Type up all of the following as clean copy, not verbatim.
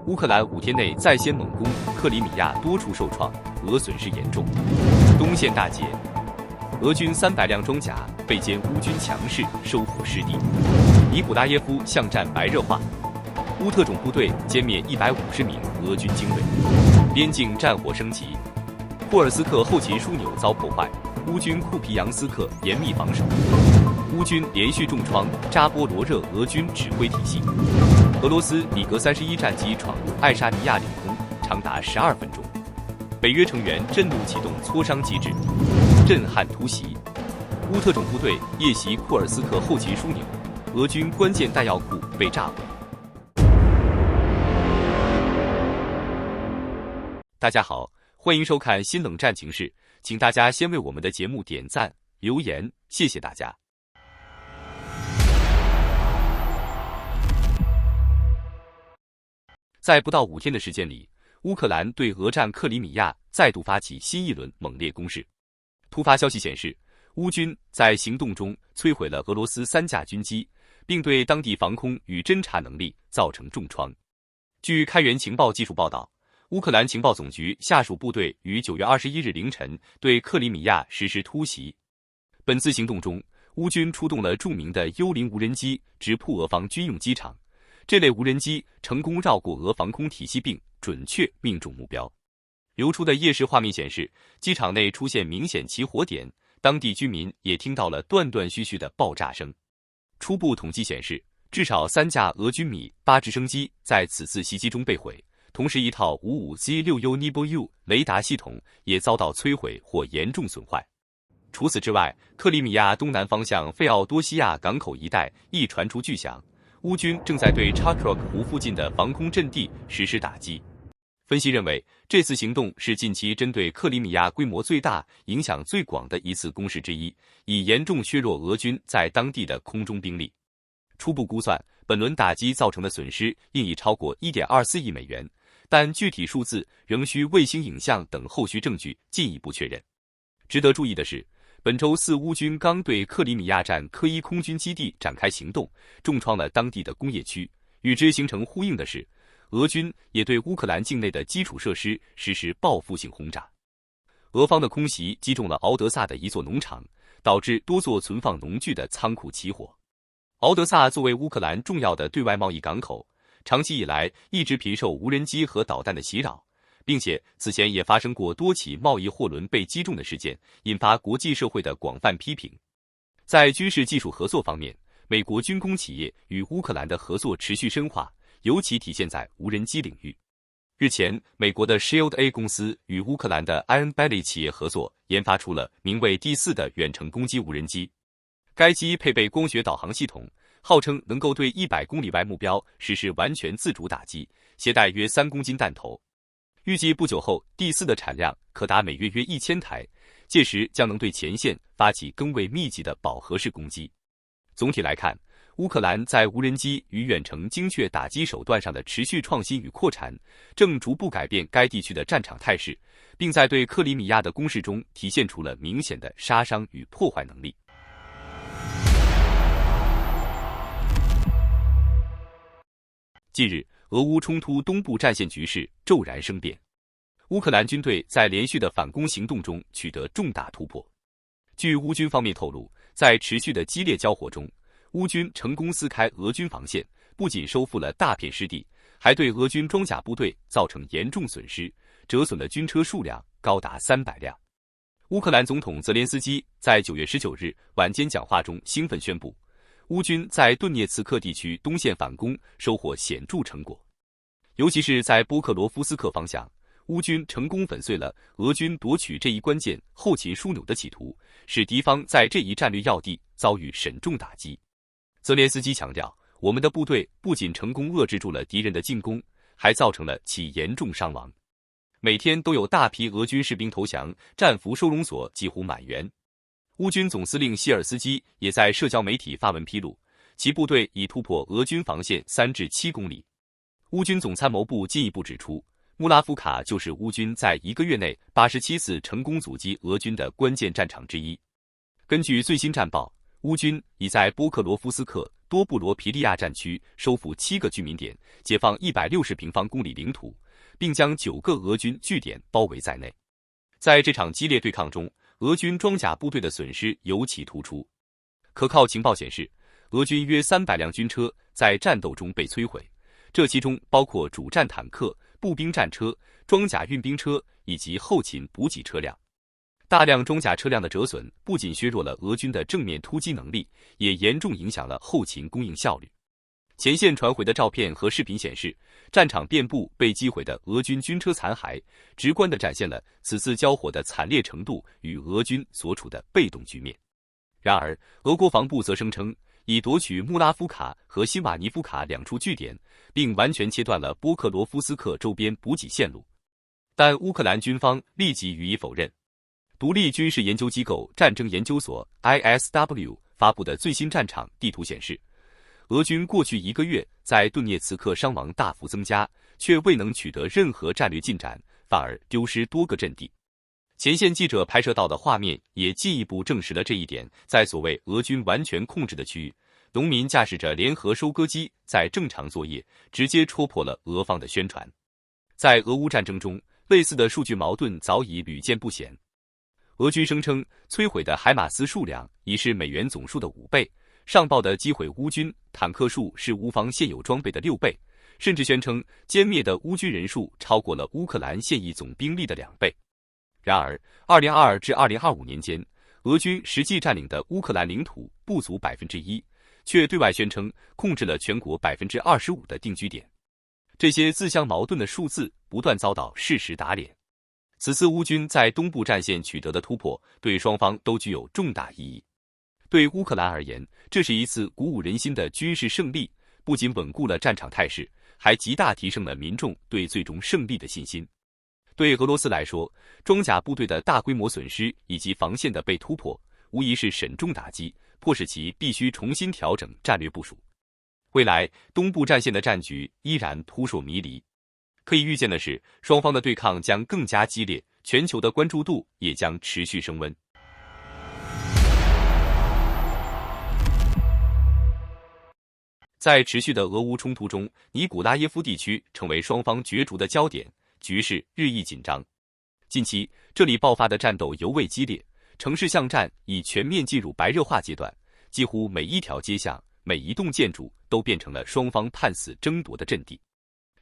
乌克兰5天内再先猛攻，克里米亚多处受创，俄损失严重。东线大捷，俄军300辆装甲被歼乌军强势收复失地。尼古拉耶夫巷战白热化，乌特种部队歼灭150名俄军精锐。边境战火升级，霍尔斯克后勤枢纽遭破坏，乌军库皮扬斯克严密防守。乌军连续重创扎波罗热俄军指挥体系。俄罗斯米格31战机闯入爱沙尼亚领空，长达12分钟。北约成员震怒启动磋商机制，震撼突袭。乌特种部队夜袭库尔斯克后勤枢纽，俄军关键弹药库被炸毁。大家好，欢迎收看新冷战情势，请大家先为我们的节目点赞、留言，谢谢大家。在不到5天的时间里，乌克兰对俄占克里米亚再度发起新一轮猛烈攻势。突发消息显示，乌军在行动中摧毁了俄罗斯3架军机，并对当地防空与侦察能力造成重创。据开源情报技术报道，乌克兰情报总局下属部队于9月21日凌晨对克里米亚实施突袭。本次行动中，乌军出动了著名的幽灵无人机直扑俄方军用机场。这类无人机成功绕过俄防空体系并准确命中目标。流出的夜视画面显示，机场内出现明显起火点，当地居民也听到了断断续续的爆炸声。初步统计显示，至少3架俄军米8直升机在此次袭击中被毁，同时一套 55Z6U NIBU 雷达系统也遭到摧毁或严重损坏。除此之外，克里米亚东南方向费奥多西亚港口一带亦传出巨响。乌军正在对查克罗克湖附近的防空阵地实施打击。分析认为，这次行动是近期针对克里米亚规模最大、影响最广的一次攻势之一，以严重削弱俄军在当地的空中兵力。初步估算，本轮打击造成的损失应已超过 1.24 亿美元，但具体数字仍需卫星影像等后续证据进一步确认。值得注意的是，本周4乌军刚对克里米亚站科伊空军基地展开行动，重创了当地的工业区。与之形成呼应的是，俄军也对乌克兰境内的基础设施实施报复性轰炸。俄方的空袭击中了敖德萨的一座农场，导致多座存放农具的仓库起火。敖德萨作为乌克兰重要的对外贸易港口，长期以来一直频受无人机和导弹的袭扰，并且此前也发生过多起贸易货轮被击中的事件，引发国际社会的广泛批评。在军事技术合作方面，美国军工企业与乌克兰的合作持续深化，尤其体现在无人机领域。日前，美国的 Shield A 公司与乌克兰的 Iron Belly 企业合作，研发出了名为第4的远程攻击无人机。该机配备光学导航系统，号称能够对100公里外目标实施完全自主打击，携带约3公斤弹头。预计不久后，第4的产量可达每月约1000台，届时将能对前线发起更为密集的饱和式攻击。总体来看，乌克兰在无人机与远程精确打击手段上的持续创新与扩产，正逐步改变该地区的战场态势，并在对克里米亚的攻势中体现出了明显的杀伤与破坏能力。近日，俄乌冲突东部战线局势骤然生变，乌克兰军队在连续的反攻行动中取得重大突破。据乌军方面透露，在持续的激烈交火中，乌军成功撕开俄军防线，不仅收复了大片失地，还对俄军装甲部队造成严重损失，折损的军车数量高达300辆。乌克兰总统泽连斯基在9月19日晚间讲话中兴奋宣布，乌军在顿涅茨克地区东线反攻收获显著成果，尤其是在波克罗夫斯克方向，乌军成功粉碎了俄军夺取这一关键后勤枢纽的企图，使敌方在这一战略要地遭遇沈重打击。泽连斯基强调，我们的部队不仅成功遏制住了敌人的进攻，还造成了其严重伤亡。每天都有大批俄军士兵投降，战俘收容所几乎满员。乌军总司令谢尔斯基也在社交媒体发文披露，其部队已突破俄军防线3至7公里。乌军总参谋部进一步指出，穆拉夫卡就是乌军在1个月内87次成功阻击俄军的关键战场之一。根据最新战报，乌军已在波克罗夫斯克多布罗皮利亚战区收复7个居民点，解放160平方公里领土，并将9个俄军据点包围在内。在这场激烈对抗中，俄军装甲部队的损失尤其突出。可靠情报显示，俄军约300辆军车在战斗中被摧毁，这其中包括主战坦克、步兵战车、装甲运兵车以及后勤补给车辆。大量装甲车辆的折损不仅削弱了俄军的正面突击能力，也严重影响了后勤供应效率。前线传回的照片和视频显示，战场遍布被击毁的俄军军车残骸，直观地展现了此次交火的惨烈程度与俄军所处的被动局面。然而，俄国防部则声称已夺取穆拉夫卡和西瓦尼夫卡2处据点，并完全切断了波克罗夫斯克周边补给线路。但乌克兰军方立即予以否认。独立军事研究机构战争研究所 ISW 发布的最新战场地图显示，俄军过去1个月在顿涅茨克伤亡大幅增加，却未能取得任何战略进展，反而丢失多个阵地。前线记者拍摄到的画面也进一步证实了这一点。在所谓俄军完全控制的区域，农民驾驶着联合收割机在正常作业，直接戳破了俄方的宣传。在俄乌战争中，类似的数据矛盾早已屡见不鲜。俄军声称摧毁的海马斯数量已是美元总数的5倍，上报的击毁乌军坦克数是乌方现有装备的6倍，甚至宣称歼灭的乌军人数超过了乌克兰现役总兵力的2倍。然而，2022至2025年间，俄军实际占领的乌克兰领土不足 1%， 却对外宣称控制了全国 25% 的定居点。这些自相矛盾的数字不断遭到事实打脸。此次乌军在东部战线取得的突破，对双方都具有重大意义。对乌克兰而言，这是一次鼓舞人心的军事胜利，不仅稳固了战场态势，还极大提升了民众对最终胜利的信心。对俄罗斯来说，装甲部队的大规模损失以及防线的被突破，无疑是沈重打击，迫使其必须重新调整战略部署。未来东部战线的战局依然扑朔迷离，可以预见的是，双方的对抗将更加激烈，全球的关注度也将持续升温。在持续的俄乌冲突中，尼古拉耶夫地区成为双方角逐的焦点，局势日益紧张。近期，这里爆发的战斗尤为激烈，城市巷战已全面进入白热化阶段，几乎每一条街巷、每一栋建筑都变成了双方判死争夺的阵地。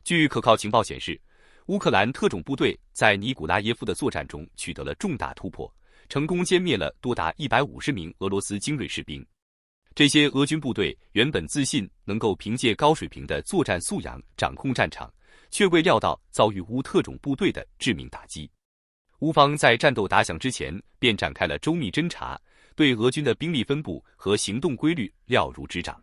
据可靠情报显示，乌克兰特种部队在尼古拉耶夫的作战中取得了重大突破，成功歼灭了多达150名俄罗斯精锐士兵。这些俄军部队原本自信能够凭借高水平的作战素养掌控战场，却未料到遭遇乌特种部队的致命打击。乌方在战斗打响之前便展开了周密侦查，对俄军的兵力分布和行动规律了如指掌。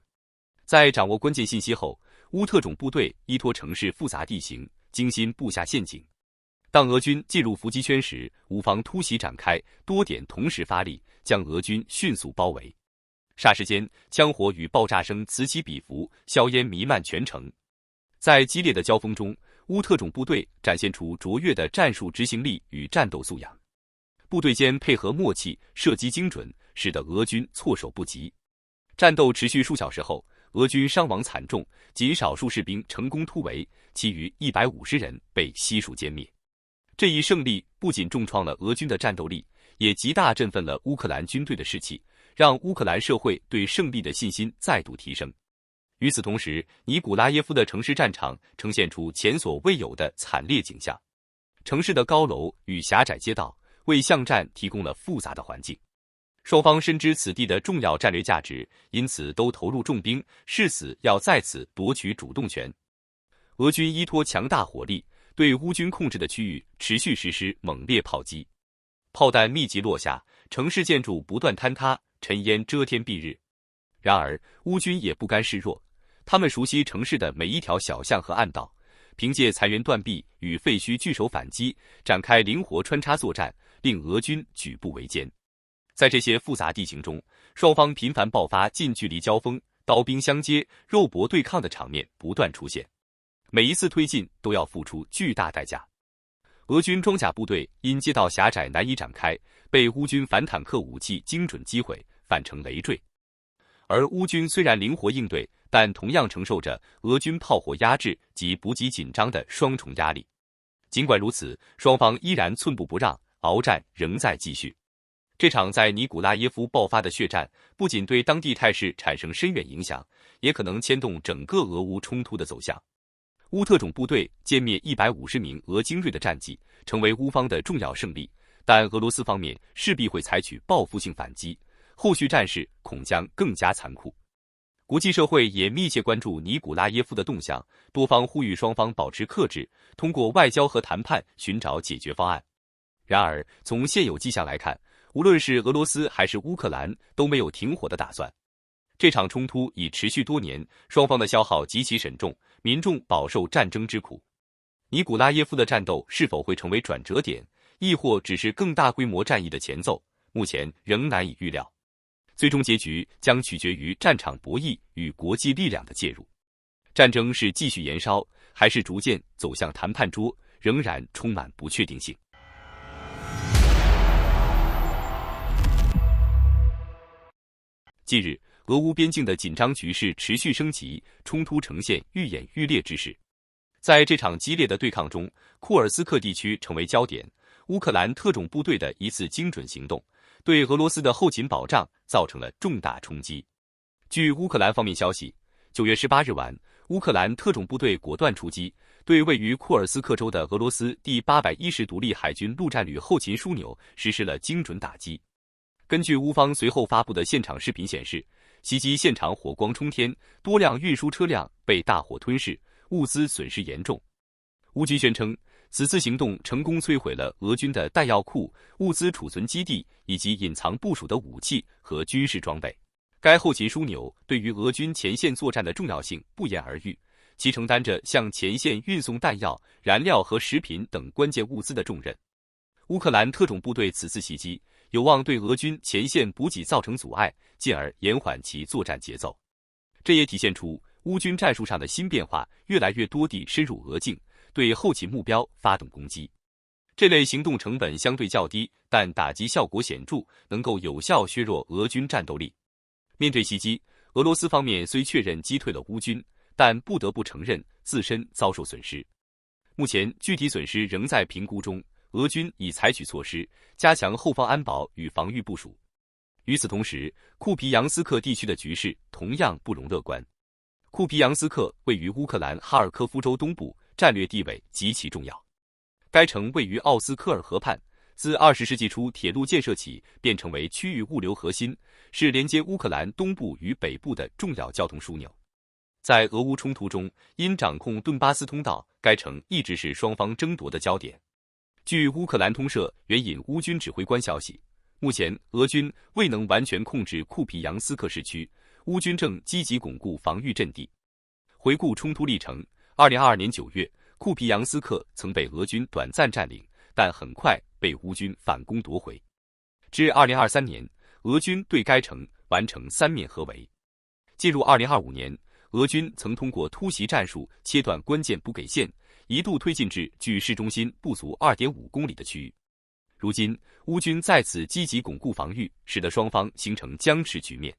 在掌握关键信息后，乌特种部队依托城市复杂地形，精心布下陷阱。当俄军进入伏击圈时，乌方突袭展开，多点同时发力，将俄军迅速包围。霎时间，枪火与爆炸声此起彼伏，硝烟弥漫全城。在激烈的交锋中，乌特种部队展现出卓越的战术执行力与战斗素养，部队间配合默契，射击精准，使得俄军措手不及。战斗持续数小时后，俄军伤亡惨重，仅少数士兵成功突围，其余150人被悉数歼灭。这一胜利不仅重创了俄军的战斗力，也极大振奋了乌克兰军队的士气，让乌克兰社会对胜利的信心再度提升。与此同时，尼古拉耶夫的城市战场呈现出前所未有的惨烈景象。城市的高楼与狭窄街道为巷战提供了复杂的环境。双方深知此地的重要战略价值，因此都投入重兵，誓死要在此夺取主动权。俄军依托强大火力，对乌军控制的区域持续实施猛烈炮击，炮弹密集落下，城市建筑不断坍塌，尘烟遮天蔽日。然而，乌军也不甘示弱，他们熟悉城市的每一条小巷和暗道，凭借残垣断壁与废墟据守反击，展开灵活穿插作战，令俄军举步维艰。在这些复杂地形中，双方频繁爆发近距离交锋，刀兵相接、肉搏对抗的场面不断出现，每一次推进都要付出巨大代价。俄军装甲部队因街道狭窄难以展开，被乌军反坦克武器精准击毁，反成累赘。而乌军虽然灵活应对，但同样承受着俄军炮火压制及补给紧张的双重压力。尽管如此，双方依然寸步不让，鏖战仍在继续。这场在尼古拉耶夫爆发的血战，不仅对当地态势产生深远影响，也可能牵动整个俄乌冲突的走向。乌特种部队歼灭150名俄精锐的战绩，成为乌方的重要胜利，但俄罗斯方面势必会采取报复性反击，后续战事恐将更加残酷。国际社会也密切关注尼古拉耶夫的动向，多方呼吁双方保持克制，通过外交和谈判寻找解决方案。然而，从现有迹象来看，无论是俄罗斯还是乌克兰都没有停火的打算。这场冲突已持续多年，双方的消耗极其沉重，民众饱受战争之苦。尼古拉耶夫的战斗是否会成为转折点，亦或只是更大规模战役的前奏，目前仍难以预料。最终结局将取决于战场博弈与国际力量的介入。战争是继续延烧，还是逐渐走向谈判桌，仍然充满不确定性。近日，俄乌边境的紧张局势持续升级，冲突呈现愈演愈烈之势。在这场激烈的对抗中，库尔斯克地区成为焦点，乌克兰特种部队的一次精准行动，对俄罗斯的后勤保障造成了重大冲击。据乌克兰方面消息，9月18日晚，乌克兰特种部队果断出击，对位于库尔斯克州的俄罗斯第810独立海军陆战旅后勤枢纽实施了精准打击。根据乌方随后发布的现场视频显示，袭击现场火光冲天，多辆运输车辆被大火吞噬，物资损失严重。乌军宣称，此次行动成功摧毁了俄军的弹药库、物资储存基地以及隐藏部署的武器和军事装备。该后勤枢纽对于俄军前线作战的重要性不言而喻，其承担着向前线运送弹药、燃料和食品等关键物资的重任。乌克兰特种部队此次袭击有望对俄军前线补给造成阻碍，进而延缓其作战节奏。这也体现出乌军战术上的新变化，越来越多地深入俄境，对后勤目标发动攻击。这类行动成本相对较低，但打击效果显著，能够有效削弱俄军战斗力。面对袭击，俄罗斯方面虽确认击退了乌军，但不得不承认自身遭受损失。目前具体损失仍在评估中，俄军已采取措施，加强后方安保与防御部署。与此同时，库皮扬斯克地区的局势同样不容乐观。库皮扬斯克位于乌克兰哈尔科夫州东部，战略地位极其重要。该城位于奥斯科尔河畔，自20世纪初铁路建设起便成为区域物流核心，是连接乌克兰东部与北部的重要交通枢纽。在俄乌冲突中，因掌控顿巴斯通道，该城一直是双方争夺的焦点。据乌克兰通社援引乌军指挥官消息，目前俄军未能完全控制库皮扬斯克市区，乌军正积极巩固防御阵地。回顾冲突历程，2022年9月，库皮扬斯克曾被俄军短暂占领，但很快被乌军反攻夺回。至2023年，俄军对该城完成3面合围。进入2025年，俄军曾通过突袭战术切断关键补给线，一度推进至距市中心不足2.5公里的区域。如今，乌军再次积极巩固防御，使得双方形成僵持局面。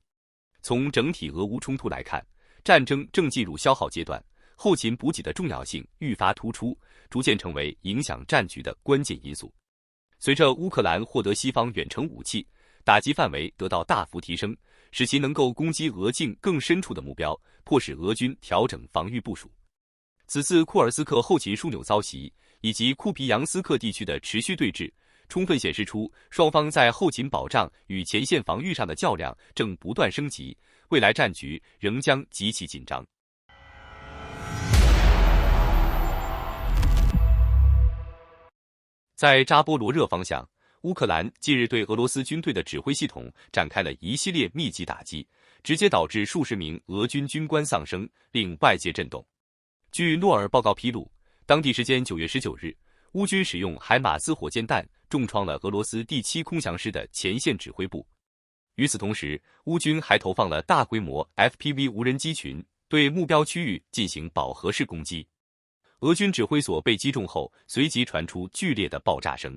从整体俄乌冲突来看，战争正进入消耗阶段，后勤补给的重要性愈发突出，逐渐成为影响战局的关键因素。随着乌克兰获得西方远程武器，打击范围得到大幅提升，使其能够攻击俄境更深处的目标，迫使俄军调整防御部署。此次库尔斯克后勤枢纽遭袭，以及库皮扬斯克地区的持续对峙，充分显示出双方在后勤保障与前线防御上的较量正不断升级，未来战局仍将极其紧张。在扎波罗热方向，乌克兰近日对俄罗斯军队的指挥系统展开了一系列密集打击，直接导致数十名俄军军官丧生，令外界震动。据诺尔报告披露，当地时间9月19日，乌军使用海马斯火箭弹重创了俄罗斯第7空降师的前线指挥部。与此同时，乌军还投放了大规模 FPV 无人机群，对目标区域进行饱和式攻击。俄军指挥所被击中后，随即传出剧烈的爆炸声。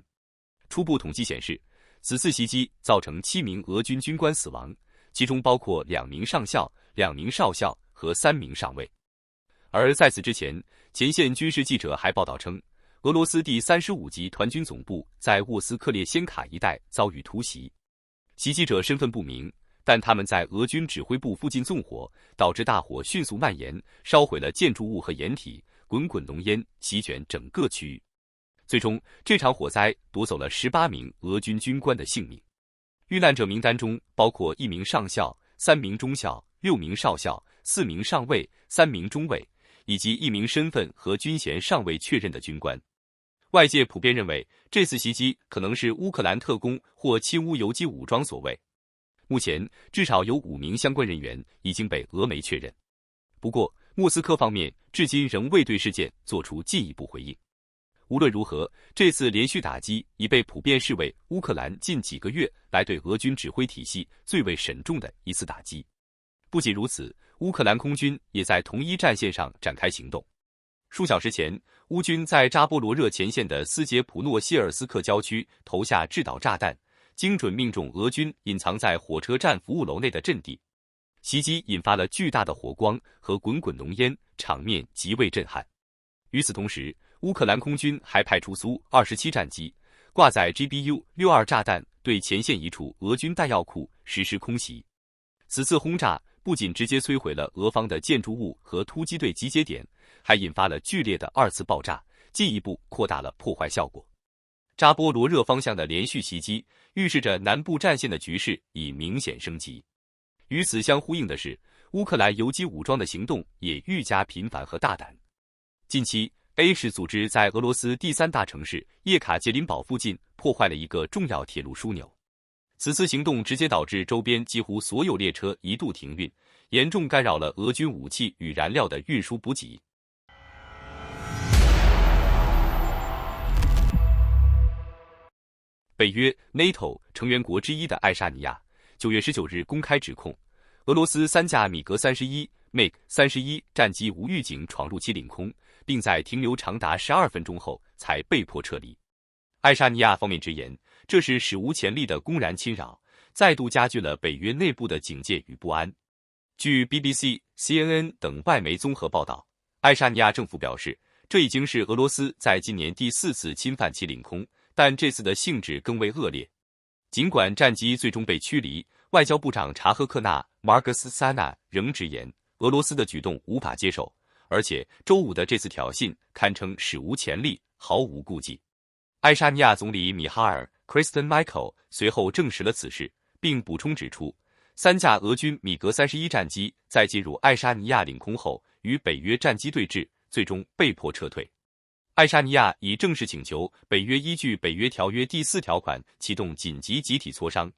初步统计显示，此次袭击造成7名俄军军官死亡，其中包括2名上校、2名少校和3名上尉。而在此之前，前线军事记者还报道称，俄罗斯第35级团军总部在沃斯克列先卡一带遭遇突袭，袭击者身份不明，但他们在俄军指挥部附近纵火，导致大火迅速蔓延，烧毁了建筑物和掩体，滚滚浓烟席卷整个区域。最终，这场火灾夺走了18名俄军军官的性命。遇难者名单中包括1名上校、3名中校、6名少校、4名上尉、3名中尉，以及1名身份和军衔尚未确认的军官。外界普遍认为，这次袭击可能是乌克兰特工或亲乌游击武装所为。目前，至少有5名相关人员已经被俄媒确认。不过，莫斯科方面至今仍未对事件做出进一步回应。无论如何，这次连续打击已被普遍视为乌克兰近几个月来对俄军指挥体系最为慎重的一次打击。不仅如此，乌克兰空军也在同一战线上展开行动。数小时前，乌军在扎波罗热前线的斯捷普诺谢尔斯克郊区投下制导炸弹，精准命中俄军隐藏在火车站服务楼内的阵地。袭击引发了巨大的火光和滚滚浓烟，场面极为震撼。与此同时，乌克兰空军还派出苏27战机，挂载 GBU-62炸弹对前线一处俄军弹药库实施空袭。此次轰炸不仅直接摧毁了俄方的建筑物和突击队集结点，还引发了剧烈的2次爆炸，进一步扩大了破坏效果。扎波罗热方向的连续袭击，预示着南部战线的局势已明显升级。与此相呼应的是，乌克兰游击武装的行动也愈加频繁和大胆。近期 ，A 市组织在俄罗斯第3大城市叶卡捷琳堡附近破坏了一个重要铁路枢纽。此次行动直接导致周边几乎所有列车一度停运，严重干扰了俄军武器与燃料的运输补给。北约 NATO 成员国之一的爱沙尼亚9月19日公开指控，俄罗斯3架米格31、MiG-31战机无预警闯入其领空，并在停留长达12分钟后才被迫撤离。爱沙尼亚方面直言，这是史无前例的公然侵扰，再度加剧了北约内部的警戒与不安。据 BBC、CNN 等外媒综合报道，爱沙尼亚政府表示，这已经是俄罗斯在今年第4次侵犯其领空，但这次的性质更为恶劣。尽管战机最终被驱离，外交部长查赫克纳 Margus Sana 仍直言，俄罗斯的举动无法接受，而且周五的这次挑衅堪称史无前例，毫无顾忌。爱沙尼亚总理米哈尔 Kristen Michael 随后证实了此事，并补充指出，3架俄军米格31战机在进入爱沙尼亚领空后与北约战机对峙，最终被迫撤退。爱沙尼亚已正式请求北约依据北约条约第4条款启动紧急集体磋商。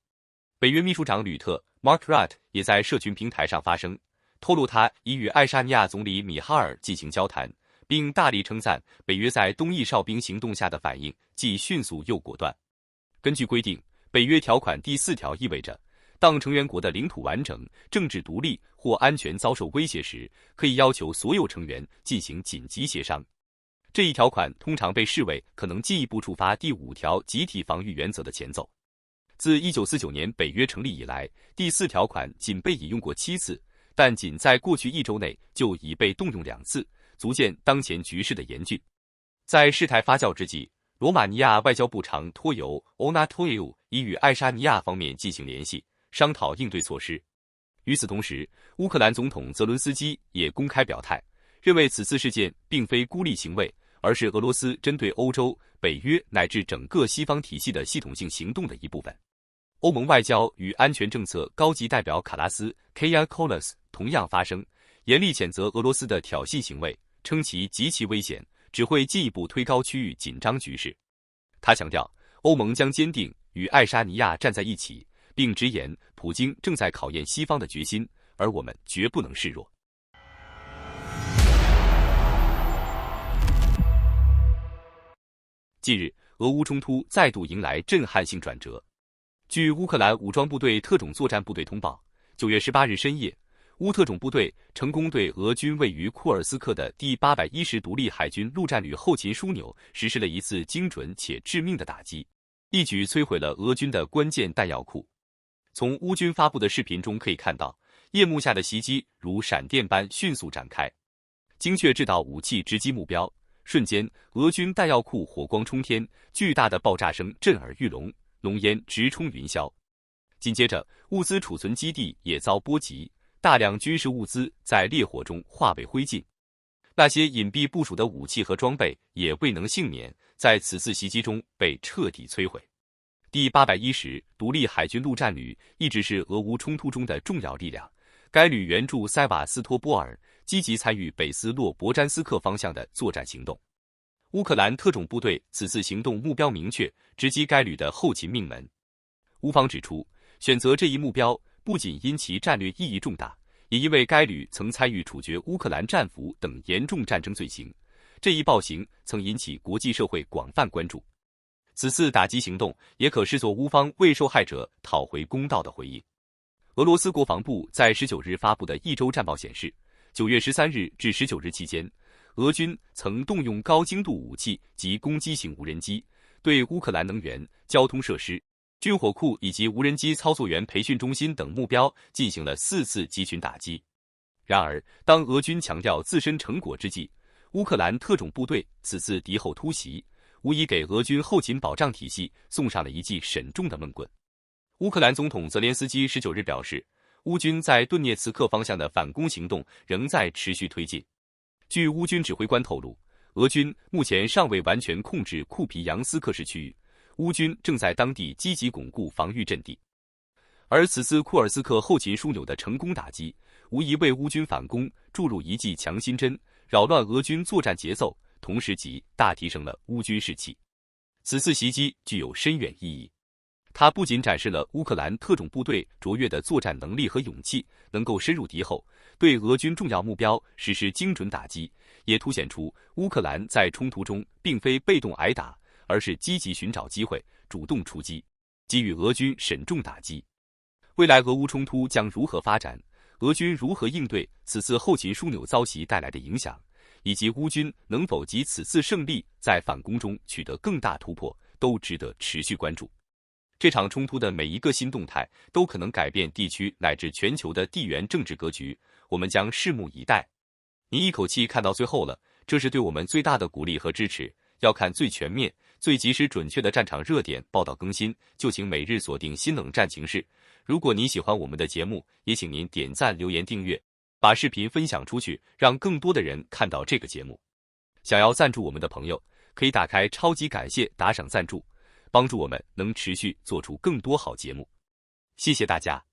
北约秘书长吕特 Mark Rutte 也在社群平台上发声，透露他已与爱沙尼亚总理米哈尔进行交谈，并大力称赞北约在东翼哨兵行动下的反应既迅速又果断。根据规定，北约条款第4条意味着，当成员国的领土完整、政治独立或安全遭受威胁时，可以要求所有成员进行紧急协商。这一条款通常被视为可能进一步触发第5条集体防御原则的前奏。自1949年北约成立以来，第4条款仅被引用过7次，但仅在过去1周内就已被动用2次，足见当前局势的严峻。在事态发酵之际，罗马尼亚外交部长托尤 Onatoiu 已与爱沙尼亚方面进行联系，商讨应对措施。与此同时，乌克兰总统泽伦斯基也公开表态，认为此次事件并非孤立行为，而是俄罗斯针对欧洲、北约乃至整个西方体系的系统性行动的一部分。欧盟外交与安全政策高级代表卡拉斯 Kaja Kallas 同样发声，严厉谴责俄罗斯的挑衅行为，称其极其危险，只会进一步推高区域紧张局势。他强调，欧盟将坚定与爱沙尼亚站在一起，并直言普京正在考验西方的决心，而我们绝不能示弱。近日，俄乌冲突再度迎来震撼性转折。据乌克兰武装部队特种作战部队通报，9月18日深夜，乌特种部队成功对俄军位于库尔斯克的第810独立海军陆战旅后勤枢纽实施了一次精准且致命的打击，一举摧毁了俄军的关键弹药库。从乌军发布的视频中可以看到，夜幕下的袭击如闪电般迅速展开，精确制导武器直击目标。瞬间，俄军弹药库火光冲天，巨大的爆炸声震耳欲聋，浓烟直冲云霄。紧接着，物资储存基地也遭波及，大量军事物资在烈火中化为灰烬。那些隐蔽部署的武器和装备也未能幸免，在此次袭击中被彻底摧毁。第810独立海军陆战旅一直是俄乌冲突中的重要力量，该旅援助塞瓦斯托波尔，积极参与北斯洛伯詹斯克方向的作战行动。乌克兰特种部队此次行动目标明确，直击该旅的后勤命门。乌方指出，选择这一目标不仅因其战略意义重大，也因为该旅曾参与处决乌克兰战俘等严重战争罪行，这一暴行曾引起国际社会广泛关注。此次打击行动也可视作乌方为受害者讨回公道的回应。俄罗斯国防部在19日发布的一周战报显示，9月13日至19日期间，俄军曾动用高精度武器及攻击型无人机，对乌克兰能源、交通设施、军火库以及无人机操作员培训中心等目标进行了4次集群打击。然而，当俄军强调自身成果之际，乌克兰特种部队此次敌后突袭，无疑给俄军后勤保障体系送上了一记沈重的闷棍。乌克兰总统泽连斯基19日表示，乌军在顿涅茨克方向的反攻行动仍在持续推进。据乌军指挥官透露，俄军目前尚未完全控制库皮扬斯克市区域，乌军正在当地积极巩固防御阵地。而此次库尔斯克后勤枢纽的成功打击，无疑为乌军反攻注入一剂强心针，扰乱俄军作战节奏，同时极大提升了乌军士气。此次袭击具有深远意义，它不仅展示了乌克兰特种部队卓越的作战能力和勇气，能够深入敌后，对俄军重要目标实施精准打击，也凸显出乌克兰在冲突中并非被动挨打，而是积极寻找机会，主动出击，给予俄军沈重打击。未来俄乌冲突将如何发展，俄军如何应对此次后勤枢纽遭袭带来的影响，以及乌军能否藉此次胜利在反攻中取得更大突破，都值得持续关注。这场冲突的每一个新动态都可能改变地区乃至全球的地缘政治格局，我们将拭目以待。您一口气看到最后了，这是对我们最大的鼓励和支持。要看最全面、最及时准确的战场热点报道更新，就请每日锁定新冷战情势。如果您喜欢我们的节目，也请您点赞、留言、订阅，把视频分享出去，让更多的人看到这个节目。想要赞助我们的朋友，可以打开超级感谢打赏赞助，帮助我们能持续做出更多好节目。谢谢大家。